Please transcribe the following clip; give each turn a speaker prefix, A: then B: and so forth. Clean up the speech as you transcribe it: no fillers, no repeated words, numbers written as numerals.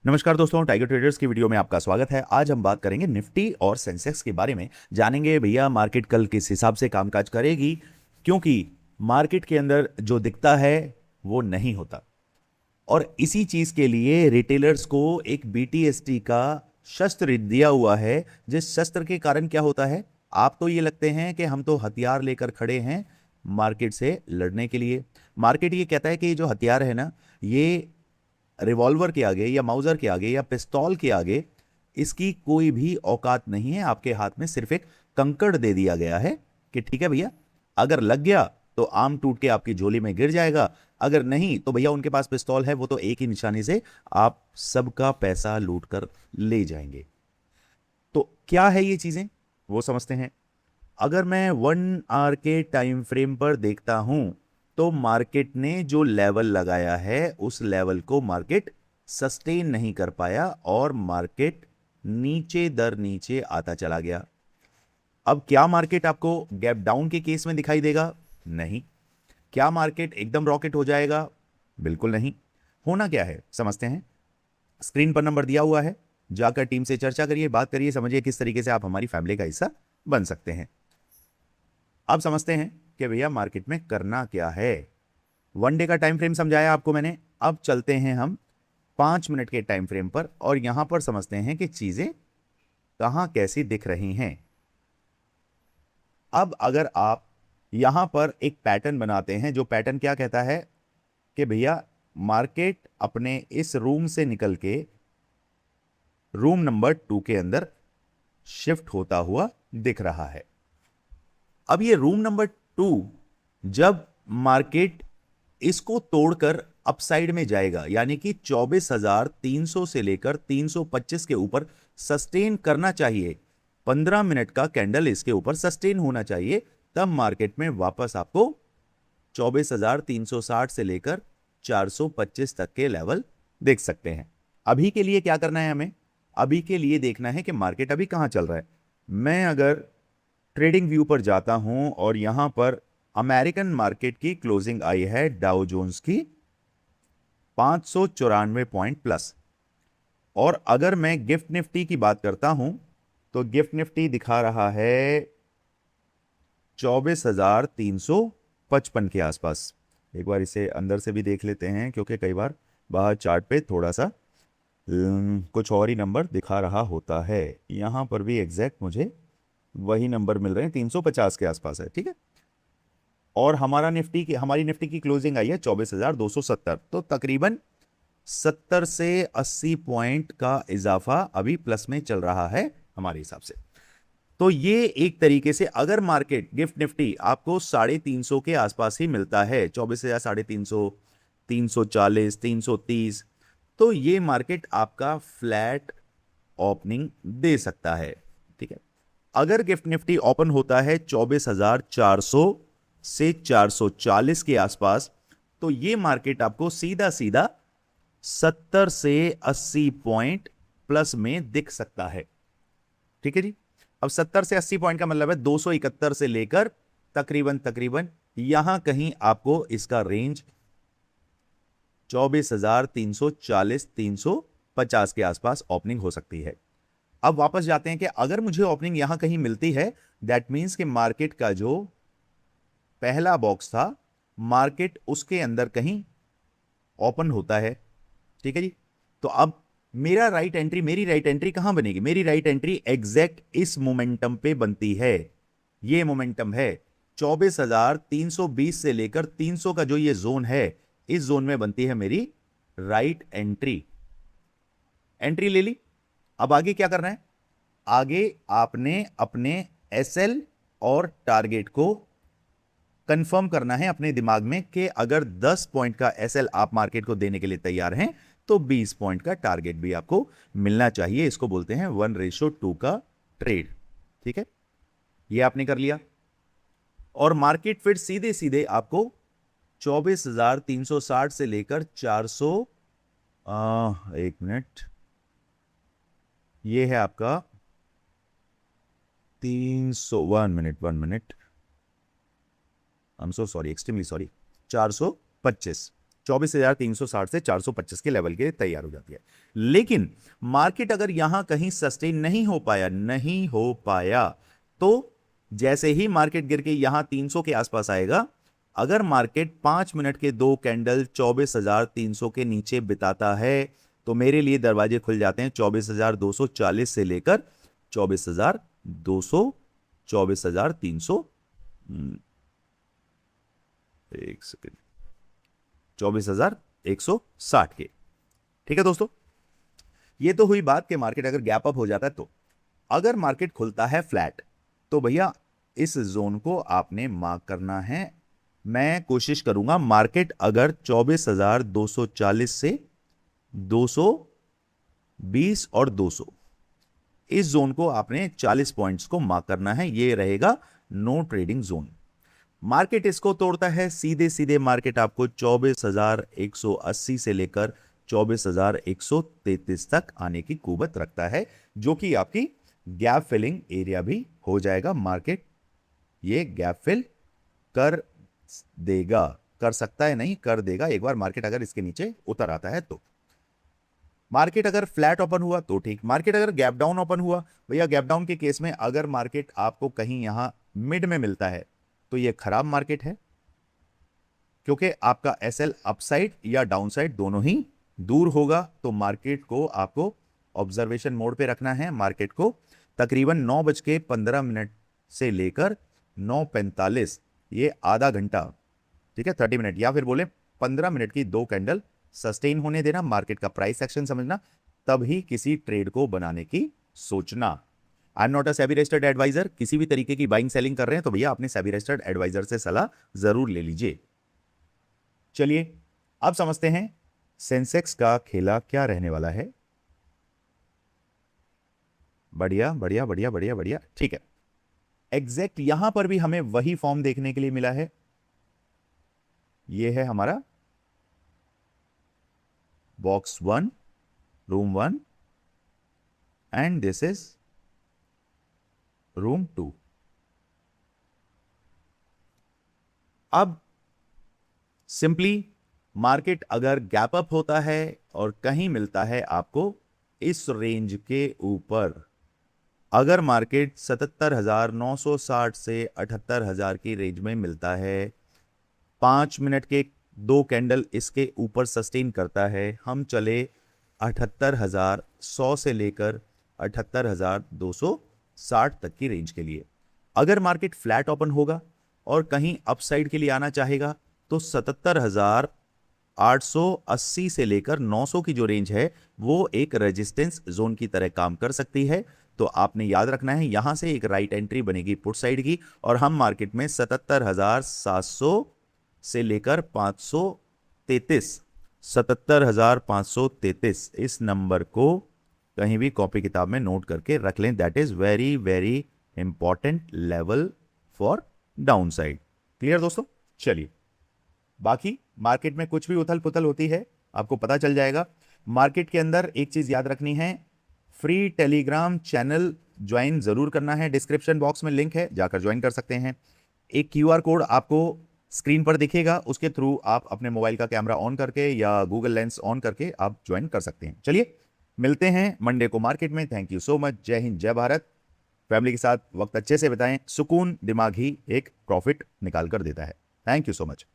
A: नमस्कार दोस्तों, tiger traders की वीडियो में आपका स्वागत है। आज हम बात करेंगे निफ्टी और सेंसेक्स के बारे में। जानेंगे भैया मार्केट कल किस हिसाब से कामकाज करेगी, क्योंकि मार्केट के अंदर जो दिखता है वो नहीं होता। और इसी चीज के लिए रिटेलर्स को एक बीटीएसटी का शस्त्र दिया हुआ है, जिस शस्त्र के कारण क्या होता है, आप तो ये लगते हैं कि हम तो हथियार लेकर खड़े हैं मार्केट से लड़ने के लिए। मार्केट ये कहता है कि ये जो हथियार है ना, ये रिवॉल्वर के आगे या माउजर के आगे या पिस्तौल के आगे इसकी कोई भी औकात नहीं है। आपके हाथ में सिर्फ एक कंकड़ दे दिया गया है कि ठीक है भैया, अगर लग गया तो आम टूट के आपकी झोली में गिर जाएगा, अगर नहीं तो भैया उनके पास पिस्तौल है, वो तो एक ही निशाने से आप सबका पैसा लूट कर ले जाएंगे। तो क्या है ये चीजें, वो समझते हैं। अगर मैं 1 आवर के टाइम फ्रेम पर देखता हूं तो मार्केट ने जो लेवल लगाया है उस लेवल को मार्केट सस्टेन नहीं कर पाया और मार्केट नीचे दर नीचे आता चला गया। अब क्या मार्केट आपको गैप डाउन के केस में दिखाई देगा? नहीं। क्या मार्केट एकदम रॉकेट हो जाएगा? बिल्कुल नहीं। होना क्या है समझते हैं। स्क्रीन पर नंबर दिया हुआ है, जाकर टीम से चर्चा करिए, बात करिए, समझिए किस तरीके से आप हमारी फैमिली का हिस्सा बन सकते हैं। अब समझते हैं कि भैया मार्केट में करना क्या है। 1 डे का टाइम फ्रेम समझाया आपको मैंने, अब चलते हैं हम 5 मिनट के टाइम फ्रेम पर और यहां पर समझते हैं कि चीजें कहां कैसी दिख रही हैं। अब अगर आप यहां पर एक पैटर्न बनाते हैं, जो पैटर्न क्या कहता है कि भैया मार्केट अपने इस रूम से निकल के रूम नंबर 2 के अंदर शिफ्ट होता हुआ दिख रहा है। अब ये रूम नंबर 2 जब मार्केट इसको तोड़कर अपसाइड में जाएगा, यानी कि 24,300 से लेकर 325 के ऊपर सस्टेन करना चाहिए, 15 मिनट का कैंडल इसके ऊपर सस्टेन होना चाहिए, तब मार्केट में वापस आपको 24,360 से लेकर 425 तक के लेवल देख सकते हैं। अभी के लिए क्या करना है हमें? अभी के लिए देखना है कि मार्केट अभी कहां चल रहा है। मैं अगर ट्रेडिंग व्यू पर जाता हूं और यहां पर अमेरिकन मार्केट की क्लोजिंग आई है डाउ जोन्स की 594 पॉइंट प्लस, और अगर मैं गिफ्ट निफ्टी की बात करता हूं तो गिफ्ट निफ्टी दिखा रहा है 24,355 के आसपास। एक बार इसे अंदर से भी देख लेते हैं, क्योंकि कई बार बाहर चार्ट पे थोड़ा सा कुछ और ही नंबर दिखा रहा होता है। यहां पर भी एग्जैक्ट मुझे वही नंबर मिल रहे हैं, 350 के आसपास है, ठीक है। और हमारी निफ्टी की क्लोजिंग आई है 24,270, तो तकरीबन 70 से 80 पॉइंट का इजाफा अभी प्लस में चल रहा है हमारे हिसाब से। तो ये एक तरीके से अगर मार्केट गिफ्ट निफ्टी आपको 350 के आसपास ही मिलता है, 24,000, 350, 340, 330, तो ये मार्केट आपका फ्लैट ओपनिंग दे सकता है, ठीक है। अगर गिफ्ट निफ्टी ओपन होता है 24,400 से 440 के आसपास, तो ये मार्केट आपको सीधा सीधा 70 से 80 पॉइंट प्लस में दिख सकता है, ठीक है जी। अब 70 से 80 पॉइंट का मतलब है 271 से लेकर तकरीबन तकरीबन यहां कहीं आपको इसका रेंज 24,340 350 के आसपास ओपनिंग हो सकती है। अब वापस जाते हैं कि अगर मुझे ओपनिंग यहां कहीं मिलती है, दैट मींस कि मार्केट का जो पहला बॉक्स था, मार्केट उसके अंदर कहीं ओपन होता है, ठीक है जी। तो अब मेरी राइट एंट्री कहां बनेगी? मेरी राइट एंट्री एग्जैक्ट इस मोमेंटम पे बनती है। ये मोमेंटम है 24,320 से लेकर 300 का जो ये जोन है, इस जोन में बनती है मेरी राइट एंट्री। एंट्री ले ली। अब आगे क्या करना है? आगे आपने अपने एसएल और टारगेट को कंफर्म करना है अपने दिमाग में कि अगर 10 पॉइंट का एसएल आप मार्केट को देने के लिए तैयार हैं, तो 20 पॉइंट का टारगेट भी आपको मिलना चाहिए। इसको बोलते हैं 1:2 का ट्रेड, ठीक है। ये आपने कर लिया और मार्केट फिर सीधे सीधे आपको 24,360 से लेकर 400, एक मिनट, ये है आपका 300, 1 minute, I am so sorry, extremely sorry, 425, 24,360 से 425 के लेवल के तैयार हो जाती है। लेकिन मार्केट अगर यहां कहीं सस्टेन नहीं हो पाया तो जैसे ही मार्केट गिर के यहां 300 के आसपास आएगा, अगर मार्केट 5 मिनट के दो कैंडल 24,300 के नीचे बिताता है तो मेरे लिए दरवाजे खुल जाते हैं 24,240 से लेकर 24,200, 24,300, एक सेकेंड, 24,160 के। ठीक है दोस्तों, ये तो हुई बात कि मार्केट अगर गैप अप हो जाता है तो। अगर मार्केट खुलता है फ्लैट तो भैया इस जोन को आपने मार्क करना है। मैं कोशिश करूंगा मार्केट अगर 24,240 से 220 और 200 इस जोन को आपने 40 पॉइंट्स को मार्क करना है। ये रहेगा नो ट्रेडिंग जोन। मार्केट इसको तोड़ता है, सीधे सीधे मार्केट आपको 24,180 से लेकर 24,133 तक आने की कुवत रखता है, जो कि आपकी गैप फिलिंग एरिया भी हो जाएगा। मार्केट ये गैप फिल कर देगा, कर सकता है नहीं, कर देगा एक बार मार्केट अगर इसके नीचे उतर आता है तो। मार्केट अगर फ्लैट ओपन हुआ तो ठीक, मार्केट अगर गैप डाउन ओपन हुआ, भैया गैप डाउन के केस में अगर मार्केट आपको कहीं यहां मिड में मिलता है तो यह खराब मार्केट है, क्योंकि आपका एसएल अपसाइड या डाउनसाइड दोनों ही दूर होगा। तो मार्केट को आपको ऑब्जर्वेशन मोड पे रखना है। मार्केट को तकरीबन 9:15 से लेकर 9:45, ये आधा घंटा, ठीक है 30 मिनट या फिर बोले 15 मिनट की दो कैंडल सस्टेन होने देना, मार्केट का प्राइस एक्शन समझना, तब ही किसी ट्रेड को बनाने की सोचना। I am not a SEBI registered adviser. किसी भी तरीके की बाइंग सेलिंग कर रहे हैं तो भैया अपने सेबी रजिस्टर्ड एडवाइजर से सलाह जरूर ले लीजिए। चलिए अब समझते हैं सेंसेक्स का खेला क्या रहने वाला है। बढ़िया बढ़िया बढ़िया बढ़िया बढ़िया, ठीक है। एग्जैक्ट यहां पर भी हमें वही फॉर्म देखने के लिए मिला है। यह है हमारा box 1, room 1 and this is room 2। अब सिंपली मार्केट अगर गैप अप होता है और कहीं मिलता है आपको इस रेंज के ऊपर, अगर मार्केट 77,960 से 78,000 की रेंज में मिलता है, 5 मिनट के दो कैंडल इसके ऊपर सस्टेन करता है, हम चले 78,100 से लेकर 78,260 तक की रेंज के लिए। अगर मार्केट फ्लैट ओपन होगा और कहीं अपसाइड के लिए आना चाहेगा तो 77,880 से लेकर 900 की जो रेंज है वो एक रेजिस्टेंस जोन की तरह काम कर सकती है। तो आपने याद रखना है यहां से एक राइट एंट्री बनेगी पुट साइड की, और हम मार्केट में 77,700 से लेकर 533, 77,533 इस नंबर को कहीं भी कॉपी किताब में नोट करके रख लें। That is very very important level for down side. Clear दोस्तों? चलिए, बाकी मार्केट में कुछ भी उथल पुथल होती है आपको पता चल जाएगा। मार्केट के अंदर एक चीज याद रखनी है, फ्री टेलीग्राम चैनल ज्वाइन जरूर करना है। डिस्क्रिप्शन बॉक्स में लिंक है, जाकर ज्वाइन कर सकते हैं। एक क्यूआर कोड आपको स्क्रीन पर दिखेगा, उसके थ्रू आप अपने मोबाइल का कैमरा ऑन करके या गूगल लेंस ऑन करके आप ज्वाइन कर सकते हैं। चलिए मिलते हैं मंडे को मार्केट में। Thank you so much. जय हिंद, जय भारत। फैमिली के साथ वक्त अच्छे से बिताएं। सुकून दिमाग ही एक प्रॉफिट निकाल कर देता है। Thank you so much.